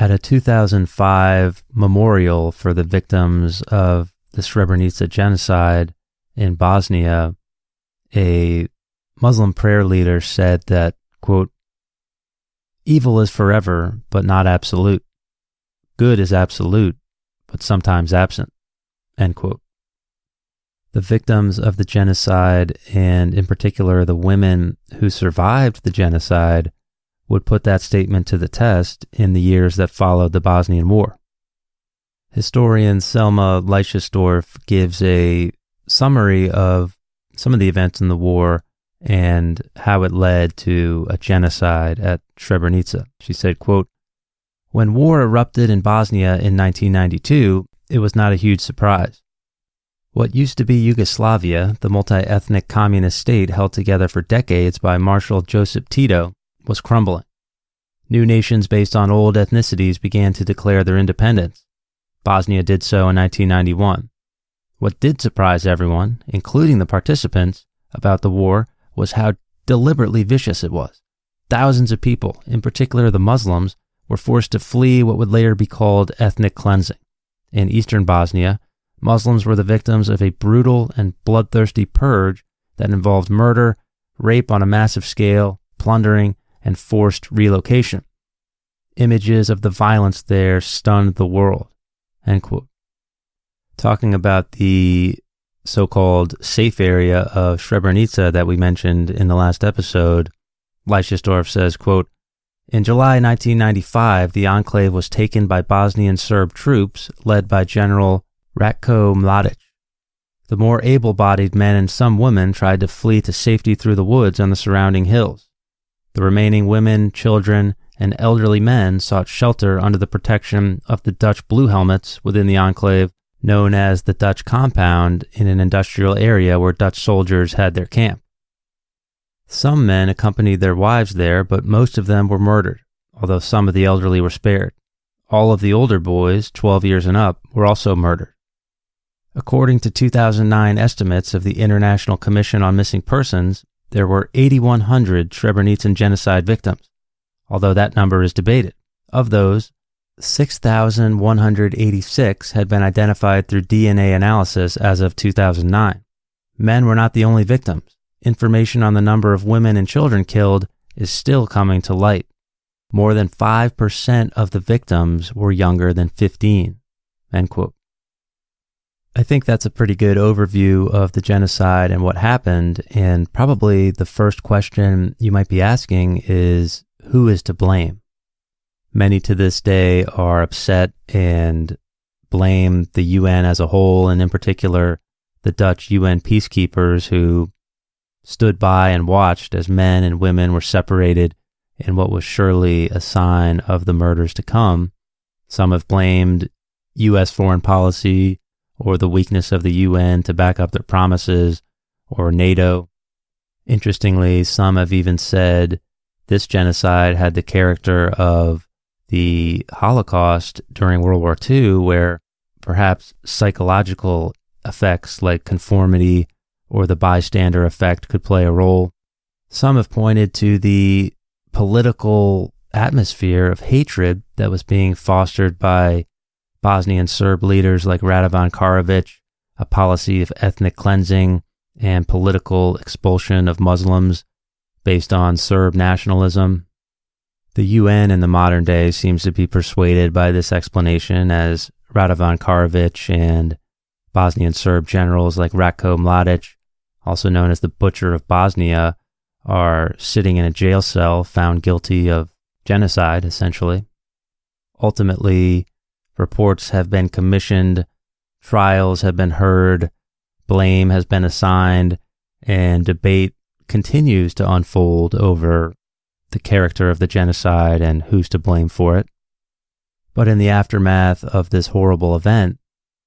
At a 2005 memorial for the victims of the Srebrenica genocide in Bosnia, a Muslim prayer leader said that, quote, "Evil is forever, but not absolute. Good is absolute, but sometimes absent," end quote. The victims of the genocide, and in particular the women who survived the genocide, would put that statement to the test in the years that followed the Bosnian War. Historian Selma Leydesdorff gives a summary of some of the events in the war and how it led to a genocide at Srebrenica. She said, quote, "When war erupted in Bosnia in 1992, it was not a huge surprise. What used to be Yugoslavia, the multi-ethnic communist state held together for decades by Marshal Josip Tito, was crumbling. New nations based on old ethnicities began to declare their independence. Bosnia did so in 1991. What did surprise everyone, including the participants, about the war was how deliberately vicious it was. Thousands of people, in particular the Muslims, were forced to flee what would later be called ethnic cleansing. In eastern Bosnia, Muslims were the victims of a brutal and bloodthirsty purge that involved murder, rape on a massive scale, plundering, and forced relocation. Images of the violence there stunned the world," end quote. Talking about the so-called safe area of Srebrenica that we mentioned in the last episode, Leydesdorff says, quote, "In July 1995, the enclave was taken by Bosnian Serb troops led by General Ratko Mladic. The more able-bodied men and some women tried to flee to safety through the woods on the surrounding hills. The remaining women, children, and elderly men sought shelter under the protection of the Dutch Blue Helmets within the enclave, known as the Dutch Compound, in an industrial area where Dutch soldiers had their camp. Some men accompanied their wives there, but most of them were murdered, although some of the elderly were spared. All of the older boys, 12 years and up, were also murdered. According to 2009 estimates of the International Commission on Missing Persons, there were 8,100 Srebrenican genocide victims, although that number is debated. Of those, 6,186 had been identified through DNA analysis as of 2009. Men were not the only victims. Information on the number of women and children killed is still coming to light. More than 5% of the victims were younger than 15, end quote. I think that's a pretty good overview of the genocide and what happened, and probably the first question you might be asking is, who is to blame? Many to this day are upset and blame the UN as a whole, and in particular, the Dutch UN peacekeepers who stood by and watched as men and women were separated in what was surely a sign of the murders to come. Some have blamed U.S. foreign policy or the weakness of the UN to back up their promises, or NATO. Interestingly, some have even said this genocide had the character of the Holocaust during World War II, where perhaps psychological effects like conformity or the bystander effect could play a role. Some have pointed to the political atmosphere of hatred that was being fostered by Bosnian Serb leaders like Radovan Karadzic, a policy of ethnic cleansing and political expulsion of Muslims based on Serb nationalism. The UN in the modern day seems to be persuaded by this explanation, as Radovan Karadzic and Bosnian Serb generals like Ratko Mladic, also known as the Butcher of Bosnia, are sitting in a jail cell found guilty of genocide, essentially. Ultimately, reports have been commissioned, trials have been heard, blame has been assigned, and debate continues to unfold over the character of the genocide and who's to blame for it. But in the aftermath of this horrible event,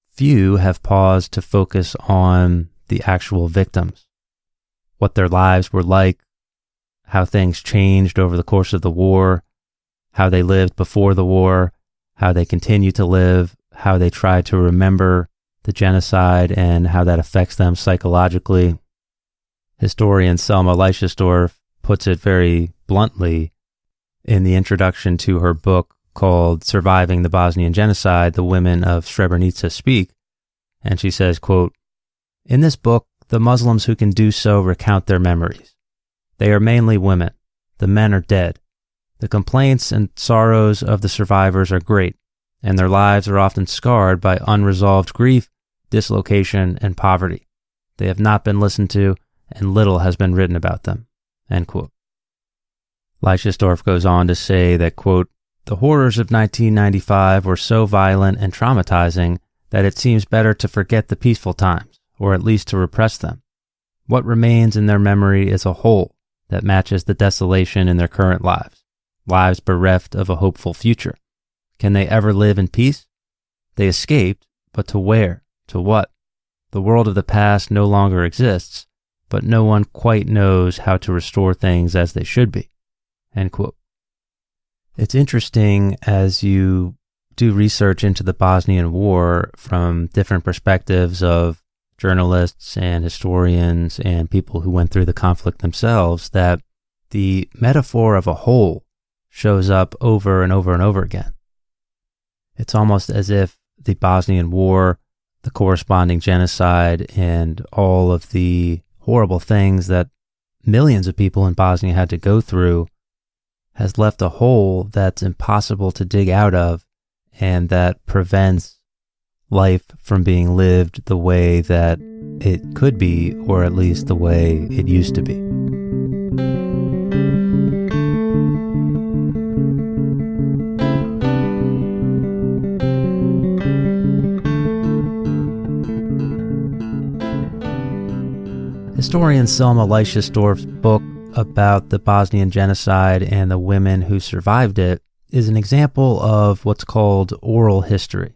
few have paused to focus on the actual victims, what their lives were like, how things changed over the course of the war, how they lived before the war, how they continue to live, how they try to remember the genocide, and how that affects them psychologically. Historian Selma Leydesdorff puts it very bluntly in the introduction to her book called Surviving the Bosnian Genocide, The Women of Srebrenica Speak. And she says, quote, "In this book, the Muslims who can do so recount their memories. They are mainly women. The men are dead. The complaints and sorrows of the survivors are great, and their lives are often scarred by unresolved grief, dislocation, and poverty. They have not been listened to, and little has been written about them." End quote. Leydesdorff goes on to say that, quote, "The horrors of 1995 were so violent and traumatizing that it seems better to forget the peaceful times, or at least to repress them. What remains in their memory is a hole that matches the desolation in their current lives bereft of a hopeful future. Can they ever live in peace? They escaped, but to where? To what? The world of the past no longer exists, but no one quite knows how to restore things as they should be." End quote. It's interesting as you do research into the Bosnian War from different perspectives of journalists and historians and people who went through the conflict themselves, that the metaphor of a hole shows up over and over and over again. It's almost as if the Bosnian War, the corresponding genocide, and all of the horrible things that millions of people in Bosnia had to go through has left a hole that's impossible to dig out of, and that prevents life from being lived the way that it could be, or at least the way it used to be. Historian Selma Leydesdorff's book about the Bosnian Genocide and the women who survived it is an example of what's called oral history.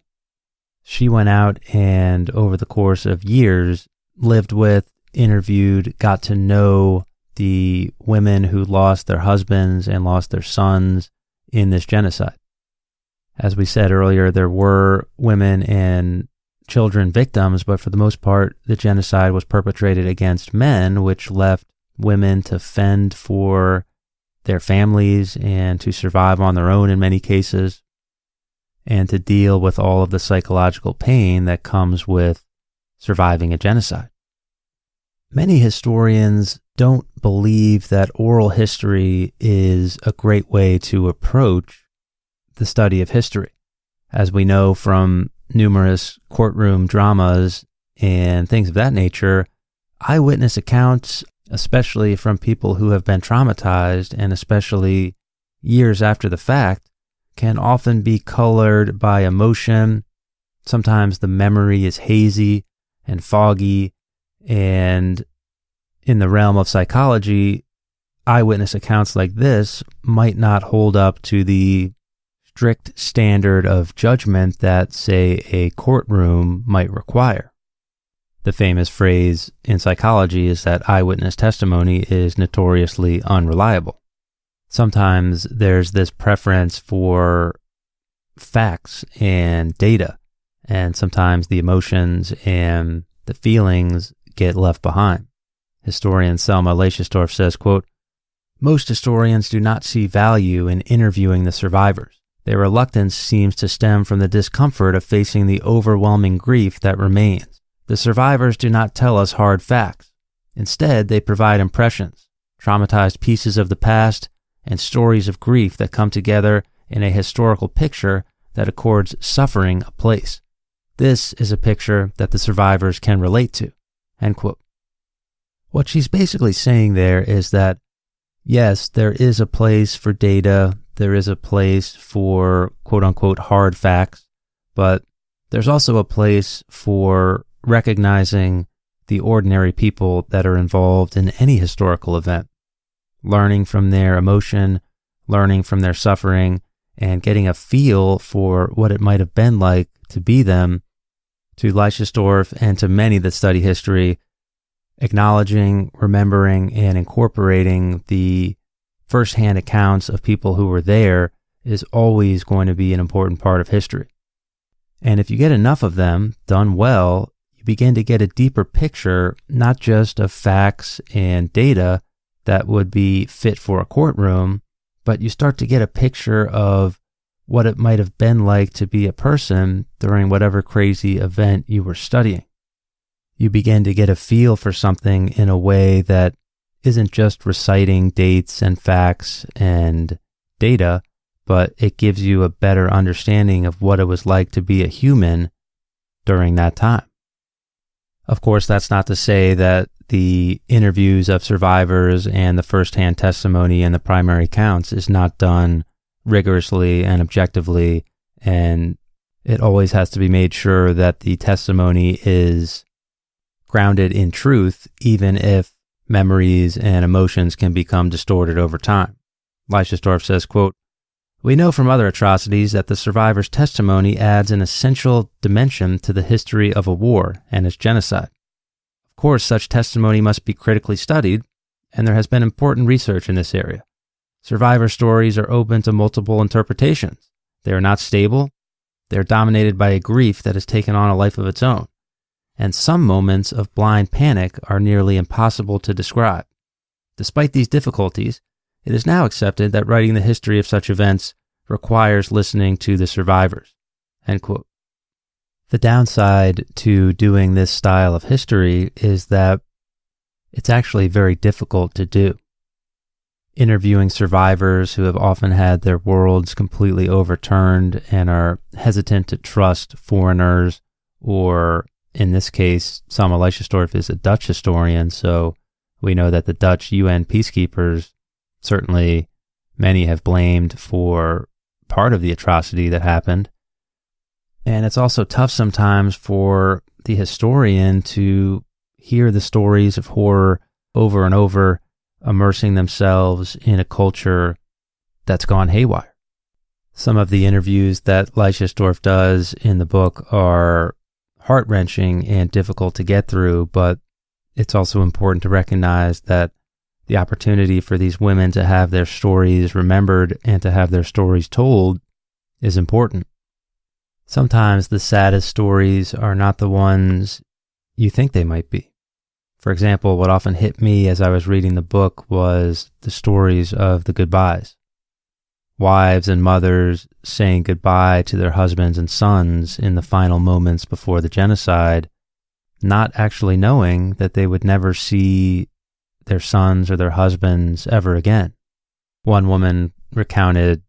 She went out and over the course of years lived with, interviewed, got to know the women who lost their husbands and lost their sons in this genocide. As we said earlier, there were women and children victims, but for the most part, the genocide was perpetrated against men, which left women to fend for their families and to survive on their own in many cases, and to deal with all of the psychological pain that comes with surviving a genocide. Many historians don't believe that oral history is a great way to approach the study of history. As we know from numerous courtroom dramas and things of that nature, eyewitness accounts, especially from people who have been traumatized and especially years after the fact, can often be colored by emotion. Sometimes the memory is hazy and foggy, and in the realm of psychology, eyewitness accounts like this might not hold up to the strict standard of judgment that, say, a courtroom might require. The famous phrase in psychology is that eyewitness testimony is notoriously unreliable. Sometimes there's this preference for facts and data, and sometimes the emotions and the feelings get left behind. Historian Selma Leydesdorff says, quote, "Most historians do not see value in interviewing the survivors. Their reluctance seems to stem from the discomfort of facing the overwhelming grief that remains. The survivors do not tell us hard facts. Instead, they provide impressions, traumatized pieces of the past, and stories of grief that come together in a historical picture that accords suffering a place. This is a picture that the survivors can relate to." End quote. What she's basically saying there is that, yes, there is a place for data, there is a place for quote-unquote hard facts, but there's also a place for recognizing the ordinary people that are involved in any historical event, learning from their emotion, learning from their suffering, and getting a feel for what it might have been like to be them. To Leydesdorff and to many that study history, acknowledging, remembering, and incorporating the firsthand accounts of people who were there is always going to be an important part of history. And if you get enough of them done well, you begin to get a deeper picture, not just of facts and data that would be fit for a courtroom, but you start to get a picture of what it might have been like to be a person during whatever crazy event you were studying. You begin to get a feel for something in a way that isn't just reciting dates and facts and data, but it gives you a better understanding of what it was like to be a human during that time. Of course, that's not to say that the interviews of survivors and the firsthand testimony and the primary accounts is not done rigorously and objectively, and it always has to be made sure that the testimony is grounded in truth, even if memories and emotions can become distorted over time. Leydesdorff says, quote, "We know from other atrocities that the survivor's testimony adds an essential dimension to the history of a war and its genocide. Of course, such testimony must be critically studied, and there has been important research in this area. Survivor stories are open to multiple interpretations. They are not stable. They are dominated by a grief that has taken on a life of its own, and some moments of blind panic are nearly impossible to describe. Despite these difficulties, it is now accepted that writing the history of such events requires listening to the survivors." End quote. The downside to doing this style of history is that it's actually very difficult to do. Interviewing survivors who have often had their worlds completely overturned and are hesitant to trust foreigners, or in this case, Selma Leydesdorff is a Dutch historian, so we know that the Dutch UN peacekeepers, certainly many have blamed for part of the atrocity that happened. And it's also tough sometimes for the historian to hear the stories of horror over and over, immersing themselves in a culture that's gone haywire. Some of the interviews that Leydesdorff does in the book are heart-wrenching and difficult to get through, but it's also important to recognize that the opportunity for these women to have their stories remembered and to have their stories told is important. Sometimes the saddest stories are not the ones you think they might be. For example, what often hit me as I was reading the book was the stories of the goodbyes. Wives and mothers saying goodbye to their husbands and sons in the final moments before the genocide, not actually knowing that they would never see their sons or their husbands ever again. One woman recounted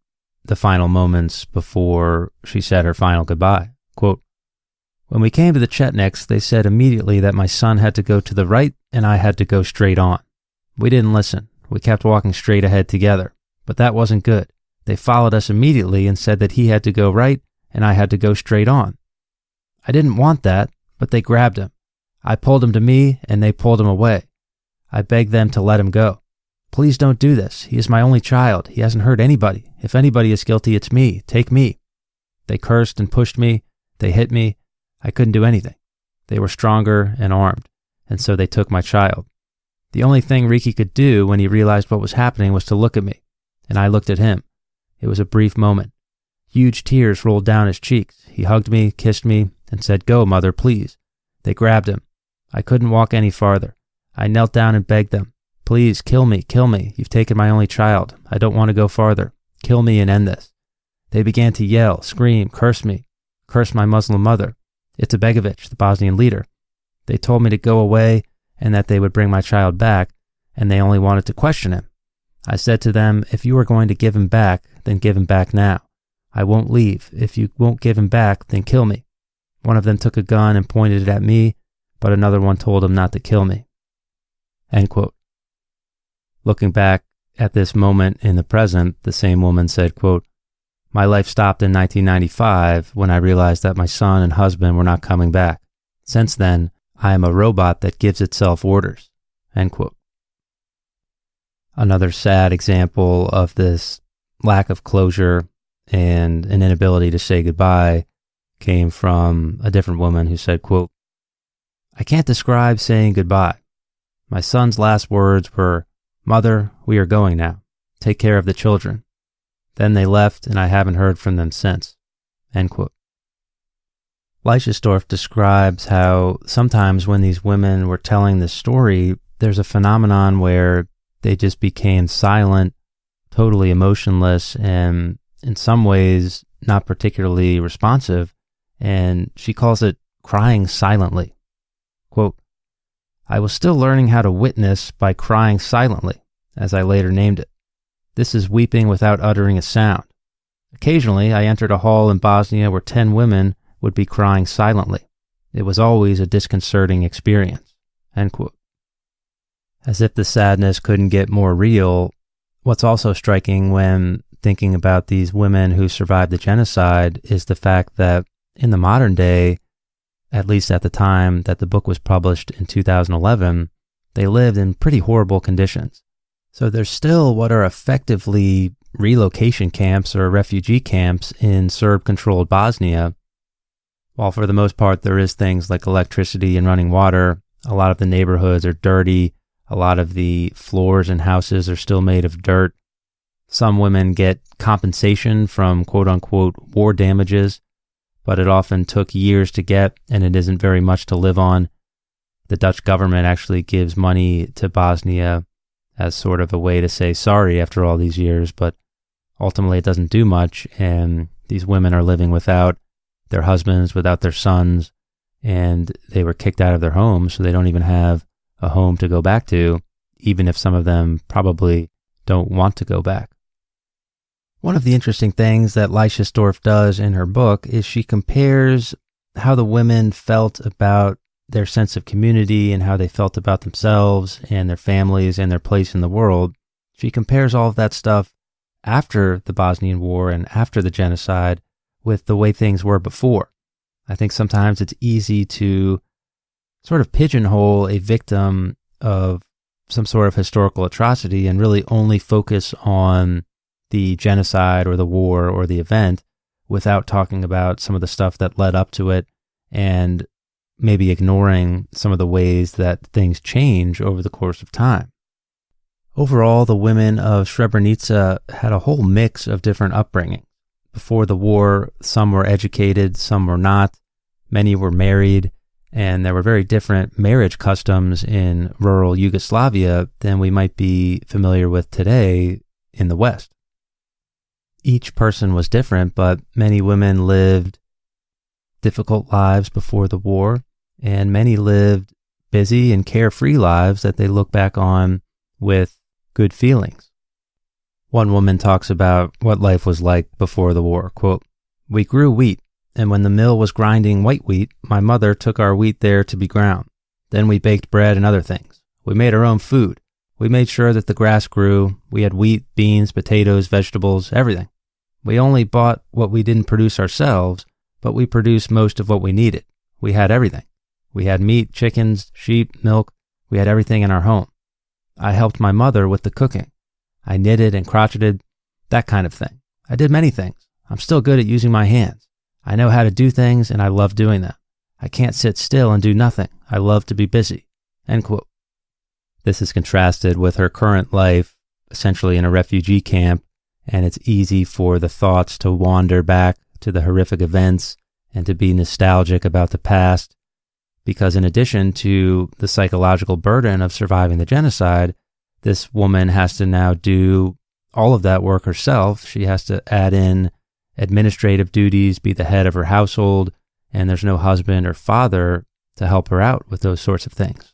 the final moments before she said her final goodbye. Quote, "When we came to the Chetniks, they said immediately that my son had to go to the right and I had to go straight on. We didn't listen. We kept walking straight ahead together, but that wasn't good. They followed us immediately and said that he had to go right and I had to go straight on. I didn't want that, but they grabbed him. I pulled him to me and they pulled him away. I begged them to let him go. Please don't do this. He is my only child. He hasn't hurt anybody. If anybody is guilty, it's me. Take me. They cursed and pushed me. They hit me. I couldn't do anything. They were stronger and armed, and so they took my child. The only thing Ricky could do when he realized what was happening was to look at me, and I looked at him. It was a brief moment. Huge tears rolled down his cheeks. He hugged me, kissed me, and said, 'Go, mother, please.' They grabbed him. I couldn't walk any farther. I knelt down and begged them, 'Please, kill me, kill me. You've taken my only child. I don't want to go farther. Kill me and end this.' They began to yell, scream, curse me, curse my Muslim mother, Izetbegovic, the Bosnian leader. They told me to go away and that they would bring my child back, and they only wanted to question him. I said to them, 'If you are going to give him back, then give him back now. I won't leave. If you won't give him back, then kill me.' One of them took a gun and pointed it at me, but another one told him not to kill me." End quote. Looking back at this moment in the present, the same woman said, quote, "My life stopped in 1995 when I realized that my son and husband were not coming back. Since then, I am a robot that gives itself orders." End quote. Another sad example of this lack of closure and an inability to say goodbye came from a different woman who said, quote, "I can't describe saying goodbye. My son's last words were, 'Mother, we are going now. Take care of the children.' Then they left and I haven't heard from them since." End quote. Leydesdorff describes how sometimes when these women were telling this story, there's a phenomenon where they just became silent, totally emotionless, and in some ways not particularly responsive, and she calls it crying silently. Quote, "I was still learning how to witness by crying silently, as I later named it. This is weeping without uttering a sound. Occasionally, I entered a hall in Bosnia where 10 women would be crying silently. It was always a disconcerting experience." End quote. As if the sadness couldn't get more real, what's also striking when thinking about these women who survived the genocide is the fact that in the modern day, at least at the time that the book was published in 2011, they lived in pretty horrible conditions. So there's still what are effectively relocation camps or refugee camps in Serb-controlled Bosnia. While for the most part there is things like electricity and running water, a lot of the neighborhoods are dirty, a lot of the floors in houses are still made of dirt. Some women get compensation from quote-unquote war damages, but it often took years to get, and it isn't very much to live on. The Dutch government actually gives money to Bosnia as sort of a way to say sorry after all these years, but ultimately it doesn't do much, and these women are living without their husbands, without their sons, and they were kicked out of their homes, so they don't even have a home to go back to, even if some of them probably don't want to go back. One of the interesting things that Leydesdorff does in her book is she compares how the women felt about their sense of community and how they felt about themselves and their families and their place in the world. She compares all of that stuff after the Bosnian War and after the genocide with the way things were before. I think sometimes it's easy to sort of pigeonhole a victim of some sort of historical atrocity and really only focus on the genocide or the war or the event without talking about some of the stuff that led up to it and maybe ignoring some of the ways that things change over the course of time. Overall, the women of Srebrenica had a whole mix of different upbringing. Before the war, some were educated, some were not. Many were married, and there were very different marriage customs in rural Yugoslavia than we might be familiar with today in the West. Each person was different, but many women lived difficult lives before the war, and many lived busy and carefree lives that they look back on with good feelings. One woman talks about what life was like before the war. Quote, "We grew wheat, and when the mill was grinding white wheat, my mother took our wheat there to be ground. Then we baked bread and other things. We made our own food. We made sure that the grass grew. We had wheat, beans, potatoes, vegetables, everything. We only bought what we didn't produce ourselves, but we produced most of what we needed. We had everything. We had meat, chickens, sheep, milk. We had everything in our home. I helped my mother with the cooking. I knitted and crocheted, that kind of thing. I did many things. I'm still good at using my hands. I know how to do things, and I love doing them. I can't sit still and do nothing. I love to be busy." End quote. This is contrasted with her current life, essentially in a refugee camp, and it's easy for the thoughts to wander back to the horrific events and to be nostalgic about the past, because in addition to the psychological burden of surviving the genocide, this woman has to now do all of that work herself. She has to add in administrative duties, be the head of her household, and there's no husband or father to help her out with those sorts of things.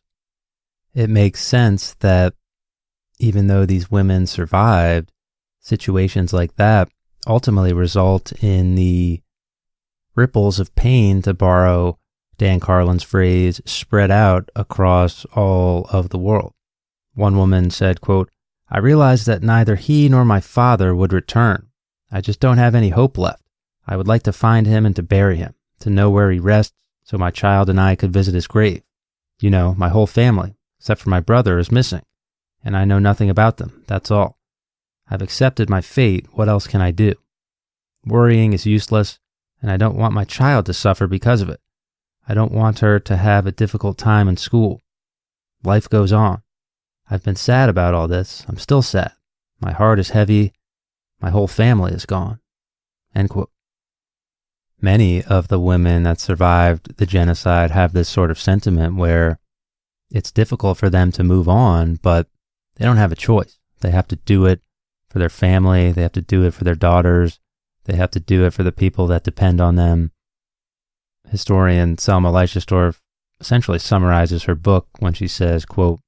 It makes sense that even though these women survived, situations like that ultimately result in the ripples of pain, to borrow Dan Carlin's phrase, spread out across all of the world. One woman said, quote, "I realized that neither he nor my father would return. I just don't have any hope left. I would like to find him and to bury him, to know where he rests so my child and I could visit his grave. You know, my whole family, except for my brother, is missing, and I know nothing about them, that's all. I've accepted my fate, what else can I do? Worrying is useless, and I don't want my child to suffer because of it. I don't want her to have a difficult time in school. Life goes on. I've been sad about all this. I'm still sad. My heart is heavy. My whole family is gone." End quote. Many of the women that survived the genocide have this sort of sentiment where it's difficult for them to move on, but they don't have a choice. They have to do it for their family. They have to do it for their daughters, They have to do it for the people that depend on them. Historian Selma Leydesdorff essentially summarizes her book when she says, quote,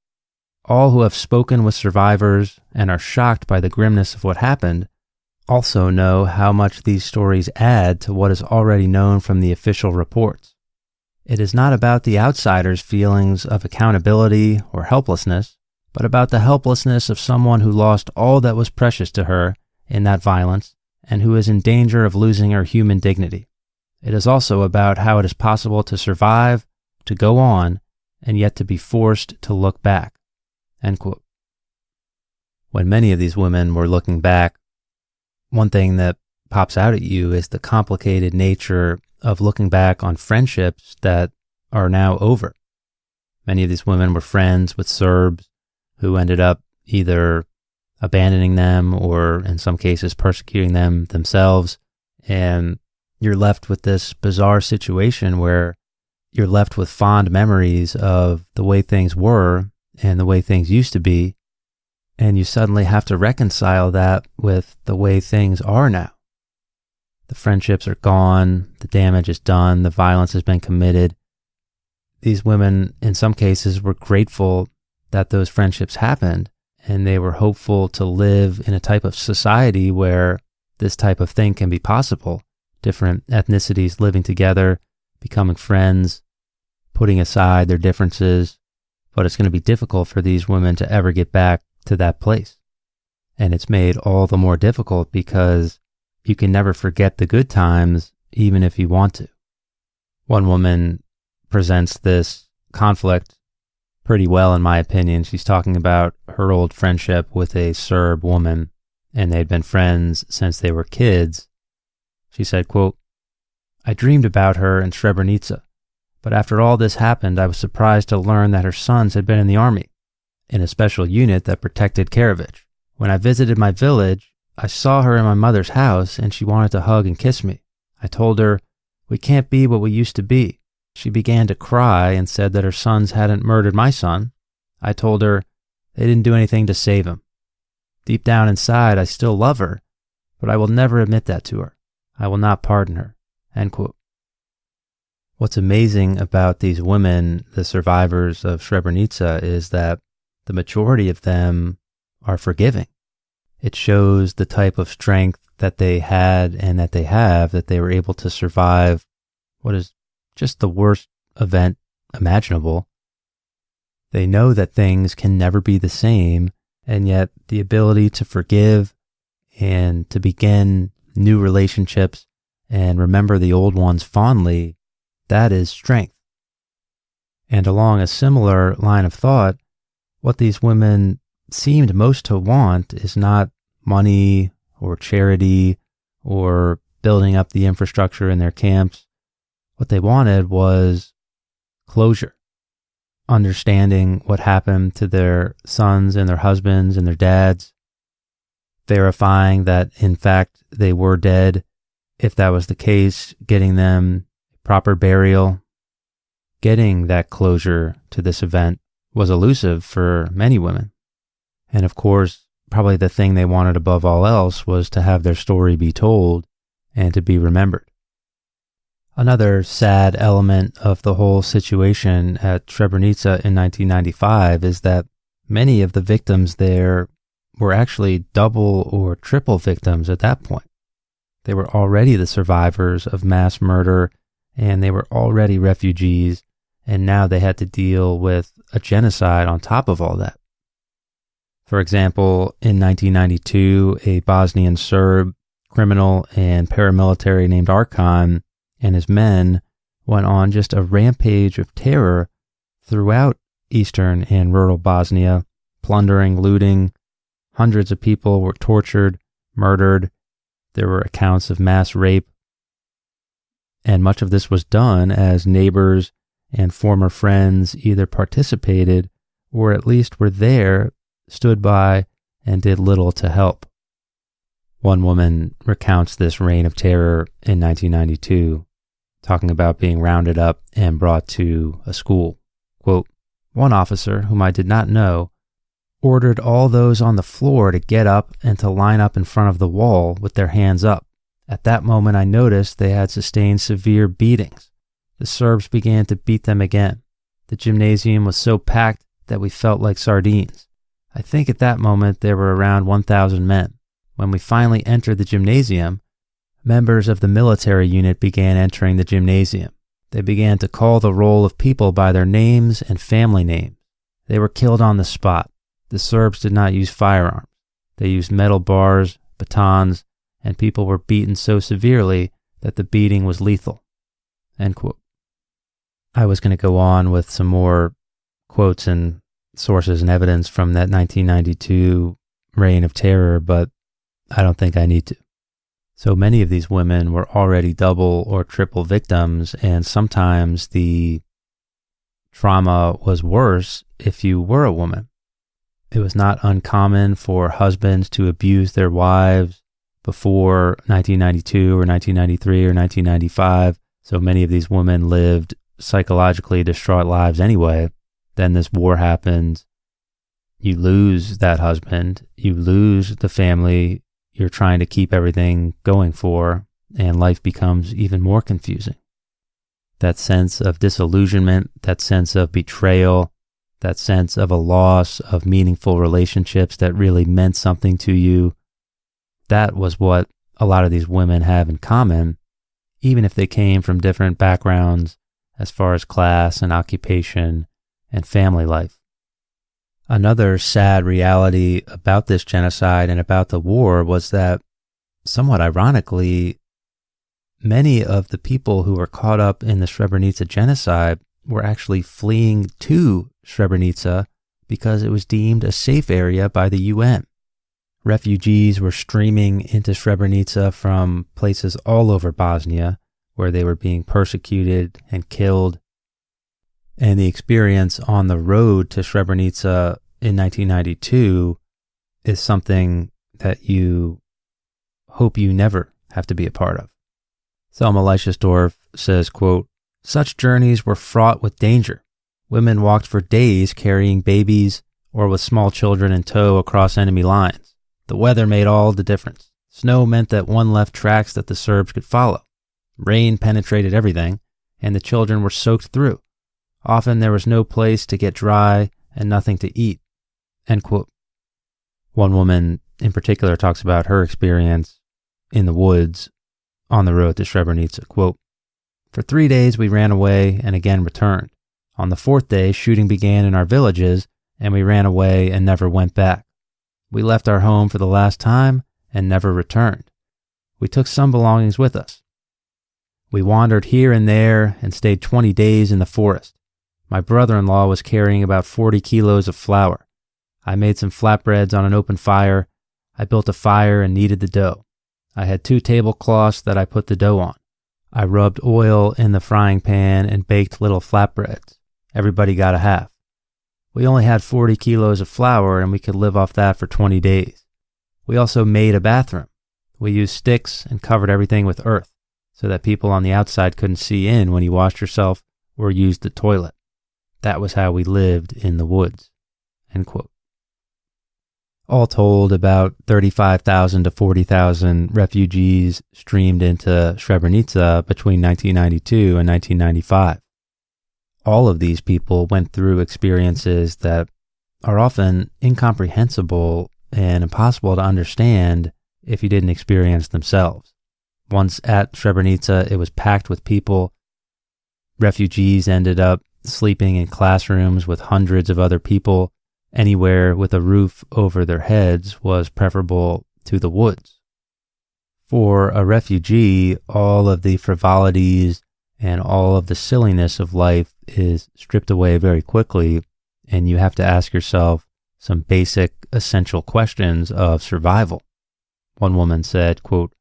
"All who have spoken with survivors and are shocked by the grimness of what happened also know how much these stories add to what is already known from the official reports. It is not about the outsider's feelings of accountability or helplessness, but about the helplessness of someone who lost all that was precious to her in that violence and who is in danger of losing her human dignity. It is also about how it is possible to survive, to go on, and yet to be forced to look back." End quote. When many of these women were looking back, one thing that pops out at you is the complicated nature of looking back on friendships that are now over. Many of these women were friends with Serbs who ended up either abandoning them or in some cases persecuting them themselves. And you're left with this bizarre situation where you're left with fond memories of the way things were and the way things used to be. And you suddenly have to reconcile that with the way things are now. The friendships are gone, the damage is done, the violence has been committed. These women, in some cases, were grateful that those friendships happened, and they were hopeful to live in a type of society where this type of thing can be possible. Different ethnicities living together, becoming friends, putting aside their differences. But it's going to be difficult for these women to ever get back to that place. And it's made all the more difficult because you can never forget the good times, even if you want to. One woman presents this conflict pretty well, in my opinion. She's talking about her old friendship with a Serb woman, and they'd been friends since they were kids. She said, quote, "I dreamed about her in Srebrenica, but after all this happened, I was surprised to learn that her sons had been in the army, in a special unit that protected Karadzic. When I visited my village, I saw her in my mother's house and she wanted to hug and kiss me. I told her, 'We can't be what we used to be.' She began to cry and said that her sons hadn't murdered my son. I told her they didn't do anything to save him. Deep down inside, I still love her, but I will never admit that to her. I will not pardon her." End quote. What's amazing about these women, the survivors of Srebrenica, is that the majority of them are forgiving. It shows the type of strength that they had and that they have, that they were able to survive what is just the worst event imaginable. They know that things can never be the same, and yet the ability to forgive and to begin new relationships and remember the old ones fondly, that is strength. And along a similar line of thought, what these women seemed most to want is not money or charity or building up the infrastructure in their camps. What they wanted was closure, understanding what happened to their sons and their husbands and their dads, verifying that in fact they were dead. If that was the case, getting them proper burial. Getting that closure to this event was elusive for many women. And of course, probably the thing they wanted above all else was to have their story be told and to be remembered. Another sad element of the whole situation at Srebrenica in 1995 is that many of the victims there were actually double or triple victims at that point. They were already the survivors of mass murder, and they were already refugees, and now they had to deal with a genocide on top of all that. For example, in 1992, a Bosnian Serb criminal and paramilitary named Arkan and his men went on just a rampage of terror throughout eastern and rural Bosnia, plundering, looting. Hundreds of people were tortured, murdered. There were accounts of mass rape. And much of this was done as neighbors and former friends either participated or at least were there, stood by, and did little to help. One woman recounts this reign of terror in 1992, talking about being rounded up and brought to a school. Quote, "One officer, whom I did not know, ordered all those on the floor to get up and to line up in front of the wall with their hands up, At that moment, I noticed they had sustained severe beatings. The Serbs began to beat them again. The gymnasium was so packed that we felt like sardines. I think at that moment there were around 1,000 men. When we finally entered the gymnasium, members of the military unit began entering the gymnasium. They began to call the roll of people by their names and family names. They were killed on the spot. The Serbs did not use firearms. They used metal bars, batons, and people were beaten so severely that the beating was lethal." End quote. I was going to go on with some more quotes and sources and evidence from that 1992 reign of terror, but I don't think I need to. So many of these women were already double or triple victims, and sometimes the trauma was worse if you were a woman. It was not uncommon for husbands to abuse their wives before 1992 or 1993 or 1995. So many of these women lived psychologically distraught lives anyway. Then this war happens. You lose that husband. You lose the family you're trying to keep everything going for, and life becomes even more confusing. That sense of disillusionment, that sense of betrayal, that sense of a loss of meaningful relationships that really meant something to you, that was what a lot of these women have in common, even if they came from different backgrounds as far as class and occupation and family life. Another sad reality about this genocide and about the war was that, somewhat ironically, many of the people who were caught up in the Srebrenica genocide were actually fleeing to Srebrenica because it was deemed a safe area by the UN. Refugees were streaming into Srebrenica from places all over Bosnia where they were being persecuted and killed. And the experience on the road to Srebrenica in 1992 is something that you hope you never have to be a part of. Selma Leydesdorff says, quote, "Such journeys were fraught with danger. Women walked for days carrying babies or with small children in tow across enemy lines. The weather made all the difference. Snow meant that one left tracks that the Serbs could follow. Rain penetrated everything, and the children were soaked through. Often there was no place to get dry and nothing to eat." End quote. One woman in particular talks about her experience in the woods on the road to Srebrenica. Quote, "For 3 days we ran away and again returned. On the 4th day, shooting began in our villages, and we ran away and never went back. We left our home for the last time and never returned. We took some belongings with us. We wandered here and there and stayed 20 days in the forest. My brother-in-law was carrying about 40 kilos of flour. I made some flatbreads on an open fire. I built a fire and kneaded the dough. I had 2 tablecloths that I put the dough on. I rubbed oil in the frying pan and baked little flatbreads. Everybody got a half. We only had 40 kilos of flour and we could live off that for 20 days. We also made a bathroom. We used sticks and covered everything with earth so that people on the outside couldn't see in when you washed yourself or used the toilet. That was how we lived in the woods." End quote. All told, about 35,000 to 40,000 refugees streamed into Srebrenica between 1992 and 1995. All of these people went through experiences that are often incomprehensible and impossible to understand if you didn't experience themselves. Once at Srebrenica, it was packed with people. Refugees ended up sleeping in classrooms with hundreds of other people. Anywhere with a roof over their heads was preferable to the woods. For a refugee, all of the frivolities and all of the silliness of life is stripped away very quickly, and you have to ask yourself some basic, essential questions of survival. One woman said, quote,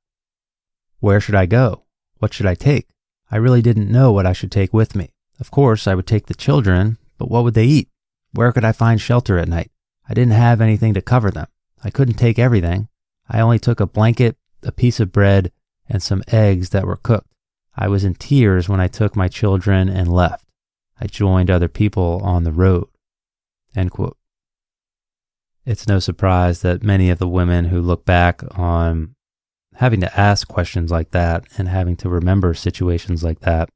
"Where should I go? What should I take? I really didn't know what I should take with me. Of course, I would take the children, but what would they eat? Where could I find shelter at night? I didn't have anything to cover them. I couldn't take everything. I only took a blanket, a piece of bread, and some eggs that were cooked. I was in tears when I took my children and left. I joined other people on the road." End quote. It's no surprise that many of the women who look back on having to ask questions like that and having to remember situations like that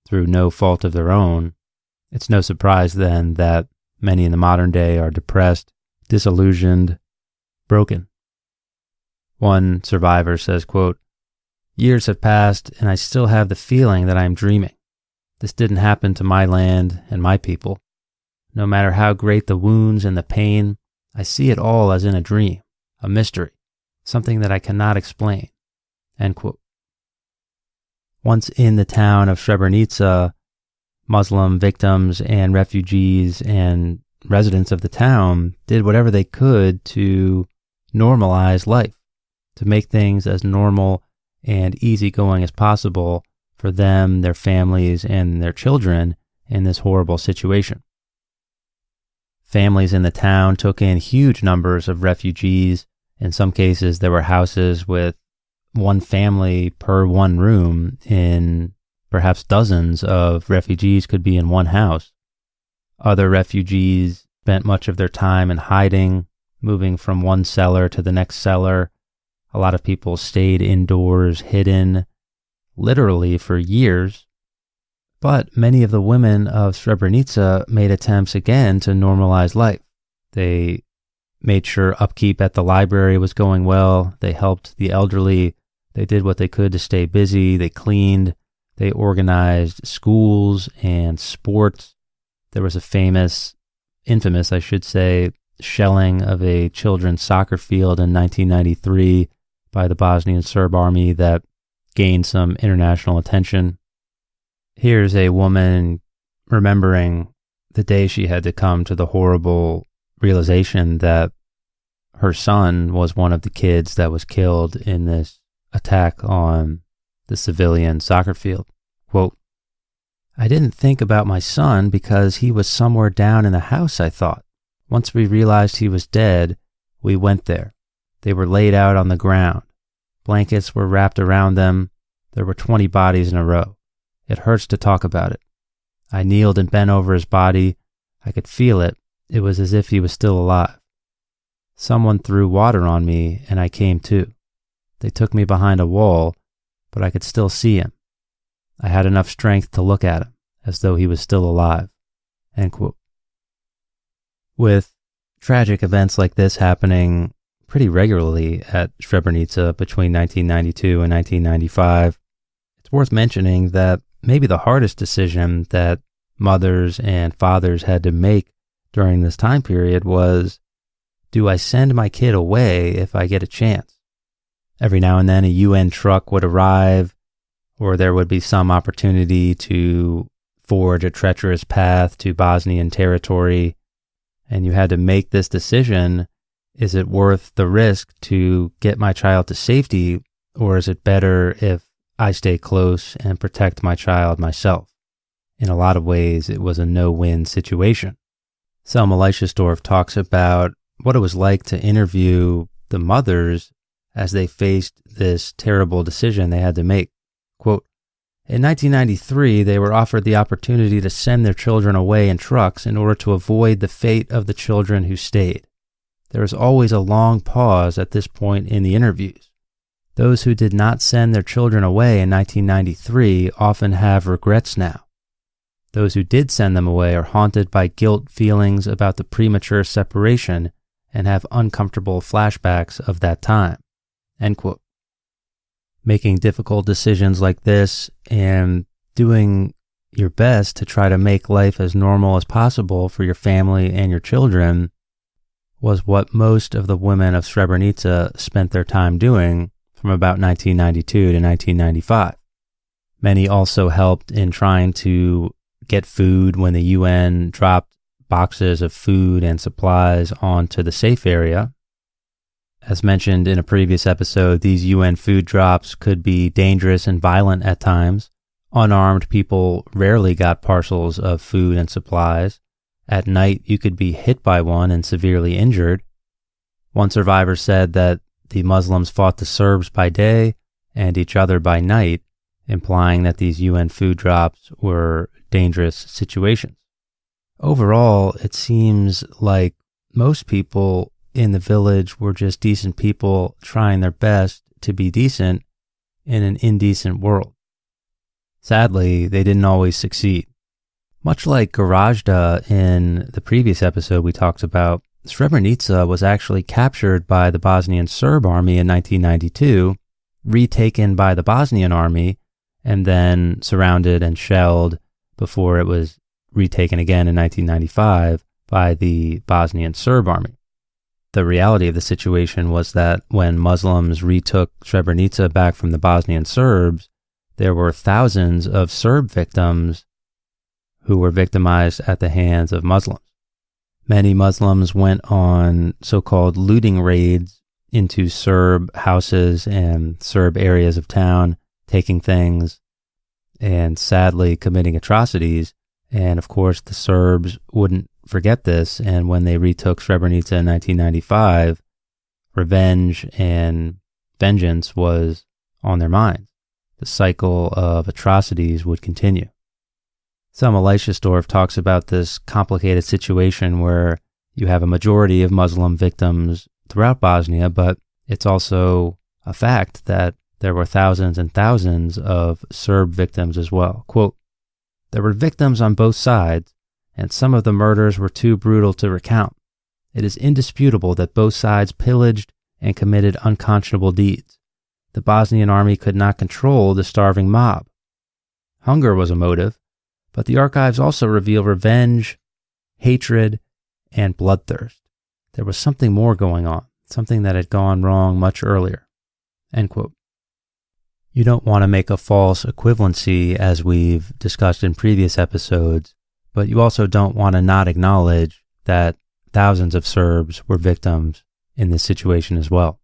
through no fault of their own, it's no surprise then that many in the modern day are depressed, disillusioned, broken. One survivor says, quote, "Years have passed and I still have the feeling that I am dreaming. This didn't happen to my land and my people. No matter how great the wounds and the pain, I see it all as in a dream, a mystery, something that I cannot explain." End quote. Once in the town of Srebrenica, Muslim victims and refugees and residents of the town did whatever they could to normalize life, to make things as normal and easygoing as possible for them, their families, and their children in this horrible situation. Families in the town took in huge numbers of refugees. In some cases, there were houses with one family per one room. In perhaps dozens of refugees could be in one house. Other refugees spent much of their time in hiding, moving from one cellar to the next cellar. A lot of people stayed indoors, hidden, literally for years. But many of the women of Srebrenica made attempts again to normalize life. They made sure upkeep at the library was going well. They helped the elderly. They did what they could to stay busy. They cleaned. They organized schools and sports. There was a infamous, I should say, shelling of a children's soccer field in 1993 by the Bosnian Serb army that gained some international attention. Here's a woman remembering the day she had to come to the horrible realization that her son was one of the kids that was killed in this attack on the civilian soccer field. Quote, "I didn't think about my son because he was somewhere down in the house, I thought. Once we realized he was dead, we went there. They were laid out on the ground. Blankets were wrapped around them. There were 20 bodies in a row. It hurts to talk about it. I kneeled and bent over his body. I could feel it. It was as if he was still alive. Someone threw water on me and I came to. They took me behind a wall, but I could still see him. I had enough strength to look at him, as though he was still alive." End quote. With tragic events like this happening pretty regularly at Srebrenica between 1992 and 1995, it's worth mentioning that maybe the hardest decision that mothers and fathers had to make during this time period was, do I send my kid away if I get a chance? Every now and then a UN truck would arrive, or there would be some opportunity to forge a treacherous path to Bosnian territory, and you had to make this decision. Is it worth the risk to get my child to safety, or is it better if I stay close and protect my child myself? In a lot of ways, it was a no-win situation. Selma Leydesdorff talks about what it was like to interview the mothers as they faced this terrible decision they had to make. Quote, "In 1993, they were offered the opportunity to send their children away in trucks in order to avoid the fate of the children who stayed. There is always a long pause at this point in the interviews. Those who did not send their children away in 1993 often have regrets now. Those who did send them away are haunted by guilt feelings about the premature separation and have uncomfortable flashbacks of that time." End quote. Making difficult decisions like this and doing your best to try to make life as normal as possible for your family and your children was what most of the women of Srebrenica spent their time doing from about 1992 to 1995. Many also helped in trying to get food when the UN dropped boxes of food and supplies onto the safe area. As mentioned in a previous episode, these UN food drops could be dangerous and violent at times. Unarmed people rarely got parcels of food and supplies. At night, you could be hit by one and severely injured. One survivor said that the Muslims fought the Serbs by day and each other by night, implying that these UN food drops were dangerous situations. Overall, it seems like most people in the village were just decent people trying their best to be decent in an indecent world. Sadly, they didn't always succeed. Much like Gorazda in the previous episode we talked about, Srebrenica was actually captured by the Bosnian Serb army in 1992, retaken by the Bosnian army, and then surrounded and shelled before it was retaken again in 1995 by the Bosnian Serb army. The reality of the situation was that when Muslims retook Srebrenica back from the Bosnian Serbs, there were thousands of Serb victims who were victimized at the hands of Muslims. Many Muslims went on so-called looting raids into Serb houses and Serb areas of town, taking things and sadly committing atrocities. And of course, the Serbs wouldn't forget this. And when they retook Srebrenica in 1995, revenge and vengeance was on their minds. The cycle of atrocities would continue. Selma Leydesdorff talks about this complicated situation where you have a majority of Muslim victims throughout Bosnia, but it's also a fact that there were thousands and thousands of Serb victims as well. Quote, "There were victims on both sides, and some of the murders were too brutal to recount. It is indisputable that both sides pillaged and committed unconscionable deeds. The Bosnian army could not control the starving mob. Hunger was a motive, but the archives also reveal revenge, hatred, and bloodthirst. There was something more going on, something that had gone wrong much earlier." End quote. You don't want to make a false equivalency, as we've discussed in previous episodes, but you also don't want to not acknowledge that thousands of Serbs were victims in this situation as well.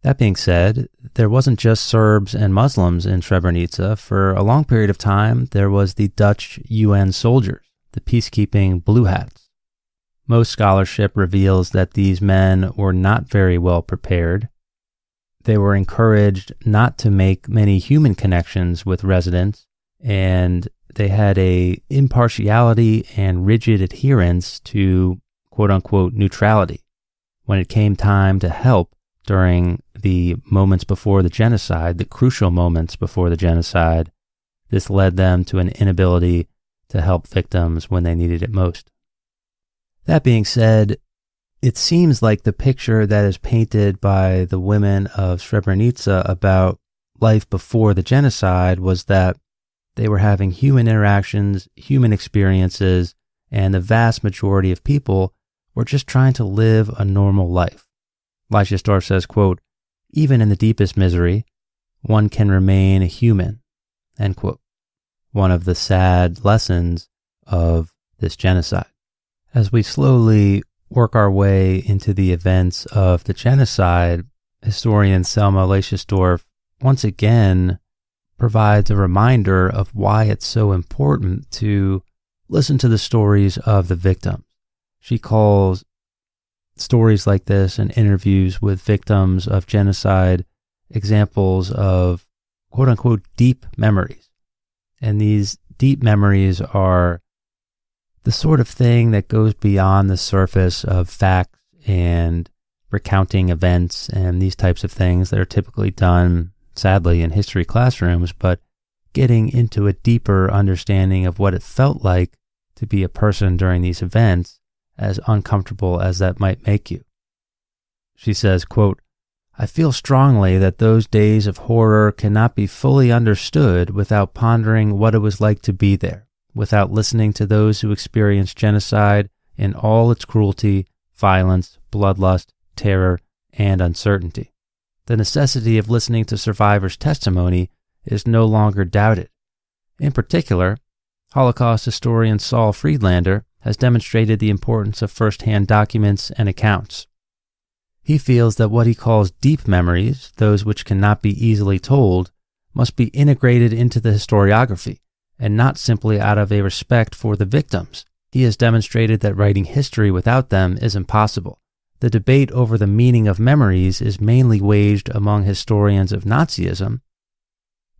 That being said, there wasn't just Serbs and Muslims in Srebrenica. For a long period of time, there was the Dutch UN soldiers, the peacekeeping Blue Hats. Most scholarship reveals that these men were not very well prepared. They were encouraged not to make many human connections with residents, and they had a impartiality and rigid adherence to quote-unquote neutrality. When it came time to help during the moments before the genocide, the crucial moments before the genocide, this led them to an inability to help victims when they needed it most. That being said, it seems like the picture that is painted by the women of Srebrenica about life before the genocide was that they were having human interactions, human experiences, and the vast majority of people were just trying to live a normal life. Leydesdorff says, quote, "Even in the deepest misery, one can remain a human," end quote. One of the sad lessons of this genocide. As we slowly work our way into the events of the genocide, historian Selma Leydesdorff once again provides a reminder of why it's so important to listen to the stories of the victims. She calls stories like this and interviews with victims of genocide examples of quote-unquote deep memories. And these deep memories are the sort of thing that goes beyond the surface of facts and recounting events and these types of things that are typically done, sadly, in history classrooms, but getting into a deeper understanding of what it felt like to be a person during these events, as uncomfortable as that might make you. She says, quote, "I feel strongly that those days of horror cannot be fully understood without pondering what it was like to be there, without listening to those who experienced genocide in all its cruelty, violence, bloodlust, terror, and uncertainty. The necessity of listening to survivors' testimony is no longer doubted. In particular, Holocaust historian Saul Friedlander has demonstrated the importance of first-hand documents and accounts. He feels that what he calls deep memories, those which cannot be easily told, must be integrated into the historiography, and not simply out of a respect for the victims. He has demonstrated that writing history without them is impossible. The debate over the meaning of memories is mainly waged among historians of Nazism,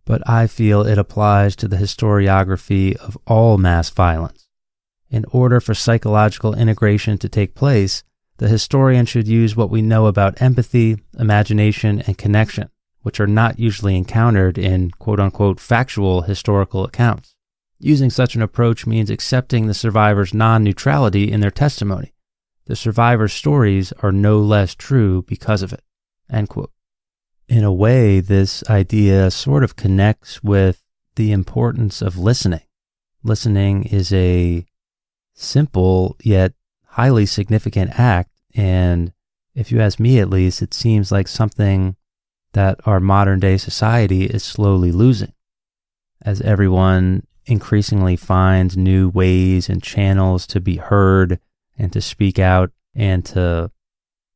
but I feel it applies to the historiography of all mass violence. In order for psychological integration to take place, the The historian should use what we know about empathy, imagination, and connection, which are not usually encountered in quote-unquote factual historical accounts. Using such an approach means accepting the survivors' non-neutrality in their testimony. The survivors' stories are no less true because of it." End quote. In a way, this idea sort of connects with the importance of listening. Listening is a simple yet highly significant act, and if you ask me at least, it seems like something that our modern-day society is slowly losing. As everyone increasingly finds new ways and channels to be heard and to speak out and to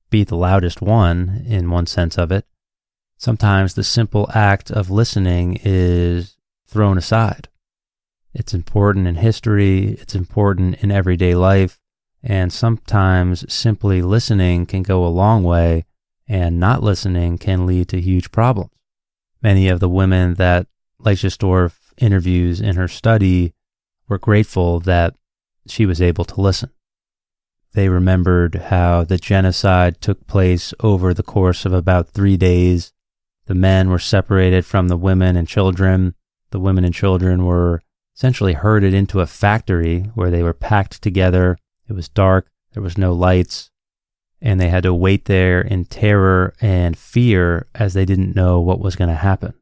be the loudest one, in one sense of it, sometimes the simple act of listening is thrown aside. It's important in history, it's important in everyday life, and sometimes simply listening can go a long way, and not listening can lead to huge problems. Many of the women that Leydesdorff interviews in her study were grateful that she was able to listen. They remembered how the genocide took place over the course of about 3 days. The men were separated from the women and children. The women and children were essentially herded into a factory where they were packed together. It was dark, there was no lights, and they had to wait there in terror and fear as they didn't know what was going to happen.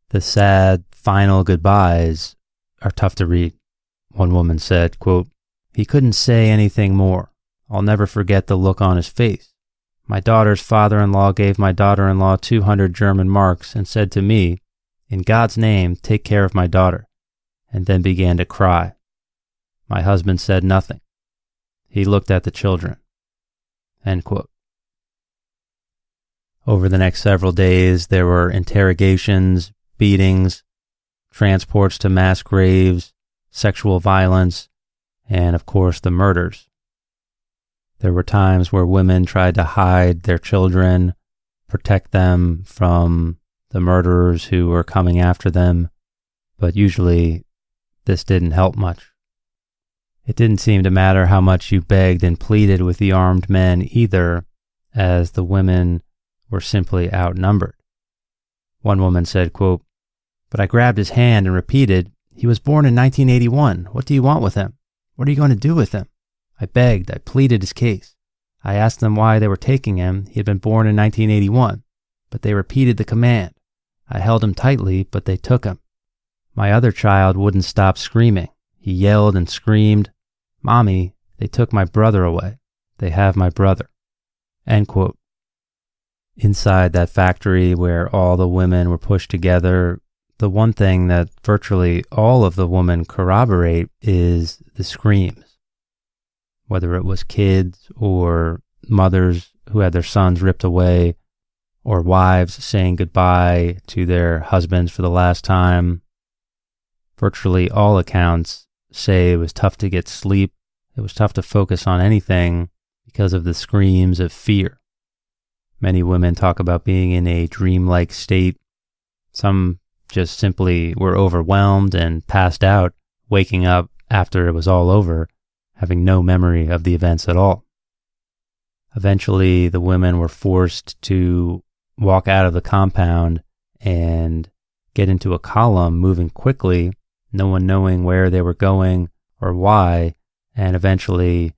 The sad final goodbyes are tough to read. One woman said, quote, "He couldn't say anything more. I'll never forget the look on his face. My daughter's father-in-law gave my daughter-in-law 200 German marks and said to me, 'In God's name, take care of my daughter,' and then began to cry. My husband said nothing. He looked at the children." End quote. Over the next several days, there were interrogations, beatings, transports to mass graves, sexual violence, and of course the murders. There were times where women tried to hide their children, protect them from the murderers who were coming after them, but usually this didn't help much. It didn't seem to matter how much you begged and pleaded with the armed men either, as the women were simply outnumbered. One woman said, quote, "But I grabbed his hand and repeated, 'He was born in 1981. What do you want with him? What are you going to do with him?' I begged, I pleaded his case. I asked them why they were taking him. He had been born in 1981, but they repeated the command. I held him tightly, but they took him. My other child wouldn't stop screaming. He yelled and screamed, 'Mommy, they took my brother away. They have my brother.'" End quote. Inside that factory where all the women were pushed together, the one thing that virtually all of the women corroborate is the screams. Whether it was kids or mothers who had their sons ripped away, or wives saying goodbye to their husbands for the last time, virtually all accounts say it was tough to get sleep. It was tough to focus on anything because of the screams of fear. Many women talk about being in a dreamlike state. Some just simply were overwhelmed and passed out, waking up after it was all over, having no memory of the events at all. Eventually, the women were forced to walk out of the compound and get into a column moving quickly, no one knowing where they were going or why, and eventually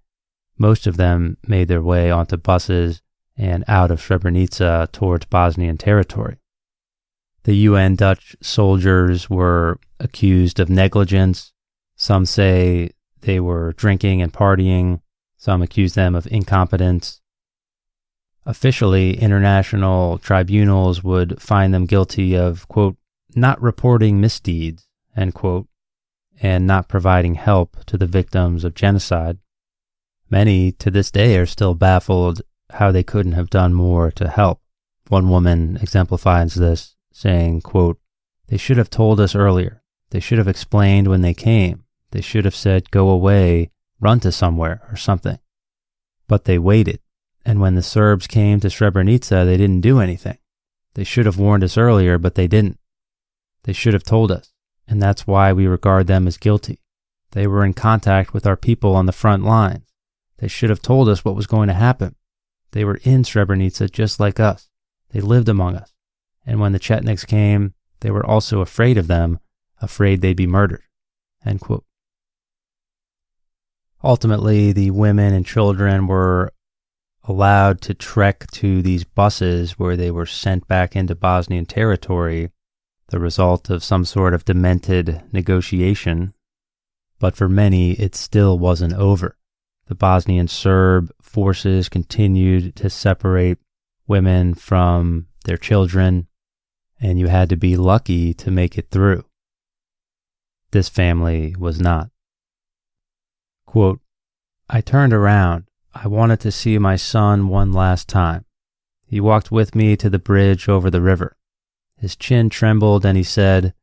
most of them made their way onto buses and out of Srebrenica towards Bosnian territory. The UN Dutch soldiers were accused of negligence. Some say they were drinking and partying. Some accuse them of incompetence. Officially, international tribunals would find them guilty of, quote, "not reporting misdeeds," end quote, and not providing help to the victims of genocide. Many to this day are still baffled how they couldn't have done more to help. One woman exemplifies this, saying, quote, "They should have told us earlier. They should have explained when they came. They should have said, 'Go away, run to somewhere,' or something. But they waited, and when the Serbs came to Srebrenica, they didn't do anything. They should have warned us earlier, but they didn't. They should have told us, and that's why we regard them as guilty. They were in contact with our people on the front lines. They should have told us what was going to happen. They were in Srebrenica just like us. They lived among us. And when the Chetniks came, they were also afraid of them, afraid they'd be murdered." End quote. Ultimately, the women and children were allowed to trek to these buses where they were sent back into Bosnian territory, the result of some sort of demented negotiation. But for many, it still wasn't over. The Bosnian Serb forces continued to separate women from their children, and you had to be lucky to make it through. This family was not. Quote, "I turned around. I wanted to see my son one last time. He walked with me to the bridge over the river. His chin trembled and he said,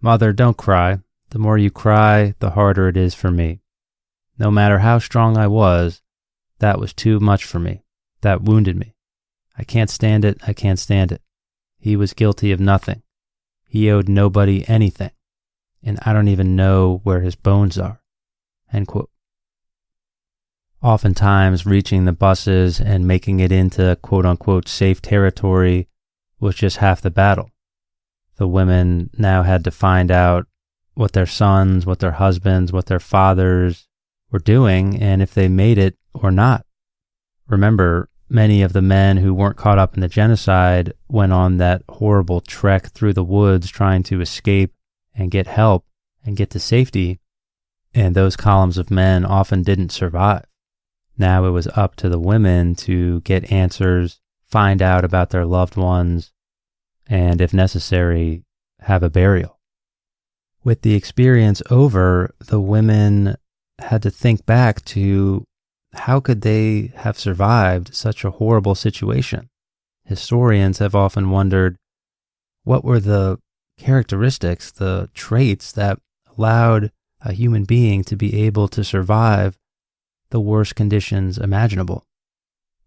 'Mother, don't cry. The more you cry, the harder it is for me.' No matter how strong I was, that was too much for me. That wounded me. I can't stand it. I can't stand it. He was guilty of nothing. He owed nobody anything. And I don't even know where his bones are." End quote. Oftentimes, reaching the buses and making it into quote-unquote safe territory was just half the battle. The women now had to find out what their sons, what their husbands, what their fathers were doing, and if they made it or not. Remember, many of the men who weren't caught up in the genocide went on that horrible trek through the woods trying to escape and get help and get to safety, and those columns of men often didn't survive. Now it was up to the women to get answers, find out about their loved ones, and if necessary, have a burial. With the experience over, the women had to think back to how could they have survived such a horrible situation. Historians have often wondered what were the characteristics, the traits that allowed a human being to be able to survive the worst conditions imaginable.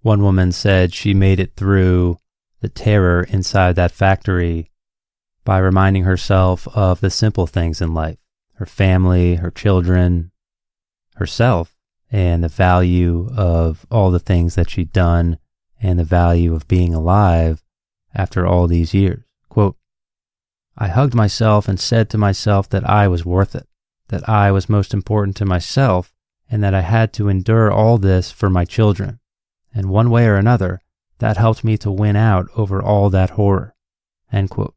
One woman said she made it through the terror inside that factory by reminding herself of the simple things in life, her family, her children, herself, and the value of all the things that she'd done and the value of being alive after all these years. Quote, "I hugged myself and said to myself that I was worth it, that I was most important to myself, and that I had to endure all this for my children. And one way or another, that helped me to win out over all that horror." End quote.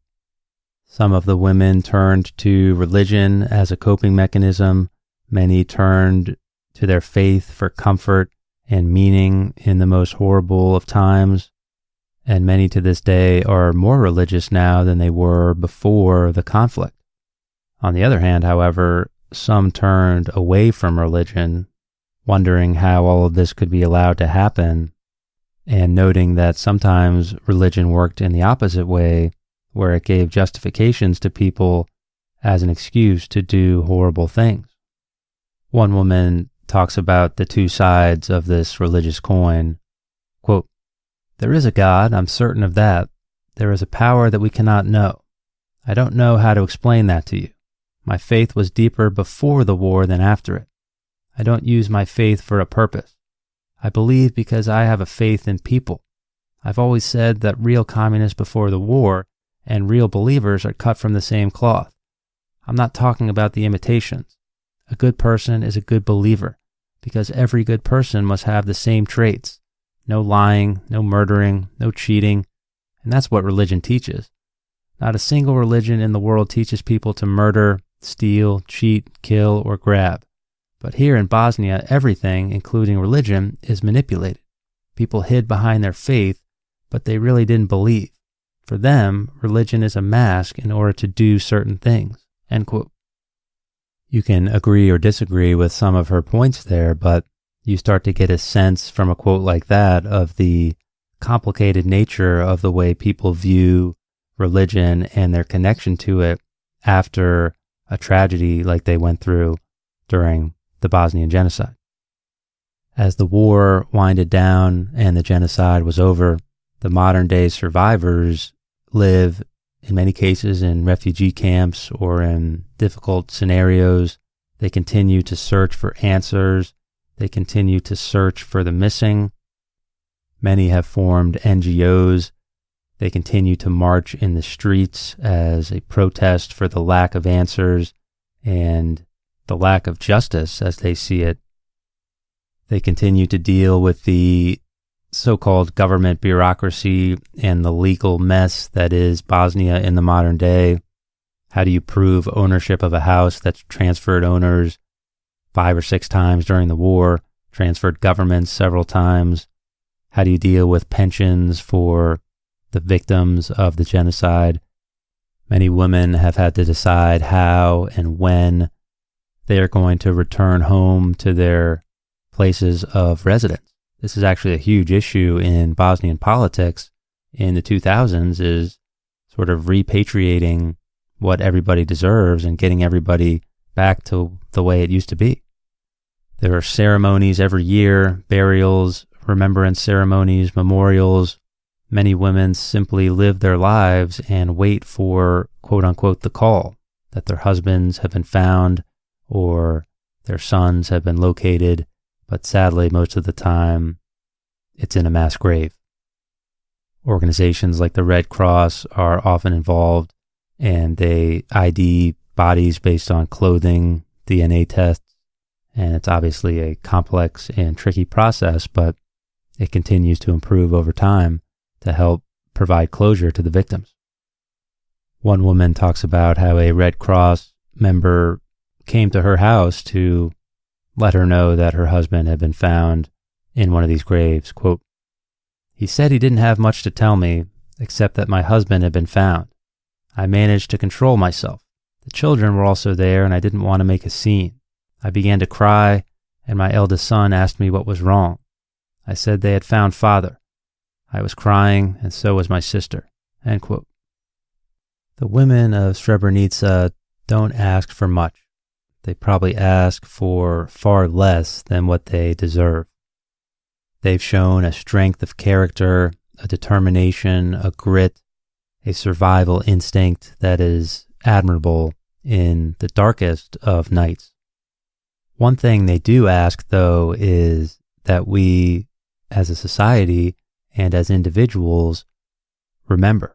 Some of the women turned to religion as a coping mechanism. Many turned to their faith for comfort and meaning in the most horrible of times. And many to this day are more religious now than they were before the conflict. On the other hand, however, some turned away from religion, wondering how all of this could be allowed to happen, and noting that sometimes religion worked in the opposite way, where it gave justifications to people as an excuse to do horrible things. One woman talks about the two sides of this religious coin. Quote, "There is a God, I'm certain of that. There is a power that we cannot know. I don't know how to explain that to you. My faith was deeper before the war than after it. I don't use my faith for a purpose. I believe because I have a faith in people. I've always said that real communists before the war and real believers are cut from the same cloth. I'm not talking about the imitations. A good person is a good believer because every good person must have the same traits. No lying, no murdering, no cheating, and that's what religion teaches. Not a single religion in the world teaches people to murder, steal, cheat, kill, or grab. But here in Bosnia, everything, including religion, is manipulated. People hid behind their faith, but they really didn't believe. For them, religion is a mask in order to do certain things." End quote. You can agree or disagree with some of her points there, but you start to get a sense from a quote like that of the complicated nature of the way people view religion and their connection to it after a tragedy like they went through during the Bosnian Genocide. As the war winded down and the genocide was over, the modern-day survivors live, in many cases, in refugee camps or in difficult scenarios. They continue to search for answers. They continue to search for the missing. Many have formed NGOs. They continue to march in the streets as a protest for the lack of answers and the lack of justice as they see it. They continue to deal with the so-called government bureaucracy and the legal mess that is Bosnia in the modern day. How do you prove ownership of a house that's transferred owners 5 or 6 times during the war, transferred governments several times? How do you deal with pensions for the victims of the genocide? Many women have had to decide how and when they are going to return home to their places of residence. This is actually a huge issue in Bosnian politics in the 2000s, is sort of repatriating what everybody deserves and getting everybody back to the way it used to be. There are ceremonies every year, burials, remembrance ceremonies, memorials. Many women simply live their lives and wait for, quote unquote, the call that their husbands have been found or their sons have been located, but sadly, most of the time, it's in a mass grave. Organizations like the Red Cross are often involved, and they ID bodies based on clothing, DNA tests, and it's obviously a complex and tricky process, but it continues to improve over time to help provide closure to the victims. One woman talks about how a Red Cross member came to her house to let her know that her husband had been found in one of these graves. Quote, "He said he didn't have much to tell me except that my husband had been found. I managed to control myself. The children were also there and I didn't want to make a scene. I began to cry and my eldest son asked me what was wrong. I said they had found father. I was crying and so was my sister." End quote. The women of Srebrenica don't ask for much. They probably ask for far less than what they deserve. They've shown a strength of character, a determination, a grit, a survival instinct that is admirable in the darkest of nights. One thing they do ask, though, is that we, as a society and as individuals, remember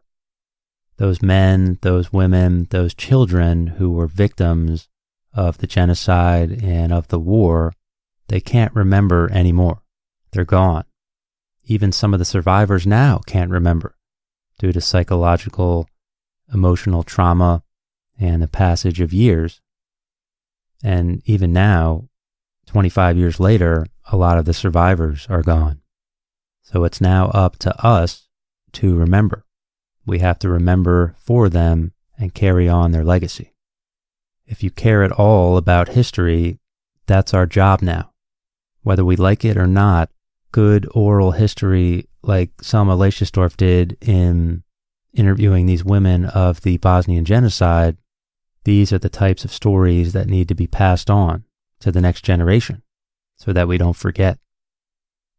those men, those women, those children who were victims of the genocide and of the war. They can't remember anymore. They're gone. Even some of the survivors now can't remember due to psychological, emotional trauma and the passage of years. And even now, 25 years later, a lot of the survivors are gone. So it's now up to us to remember. We have to remember for them and carry on their legacy. If you care at all about history, that's our job now. Whether we like it or not, good oral history like Selma Leydesdorff did in interviewing these women of the Bosnian Genocide, these are the types of stories that need to be passed on to the next generation so that we don't forget.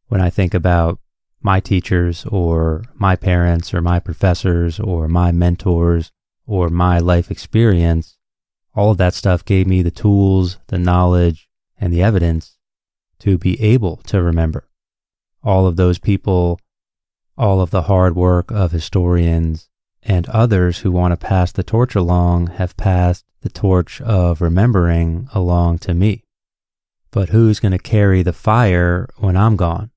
When I think about my teachers or my parents or my professors or my mentors or my life experience, all of that stuff gave me the tools, the knowledge, and the evidence to be able to remember. All of those people, all of the hard work of historians and others who want to pass the torch along have passed the torch of remembering along to me. But who's going to carry the fire when I'm gone?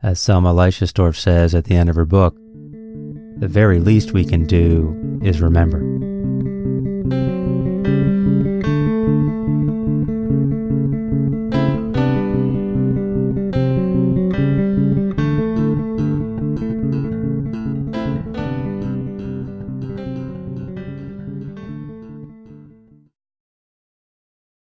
As Selma Leydesdorff says at the end of her book, the very least we can do is remember.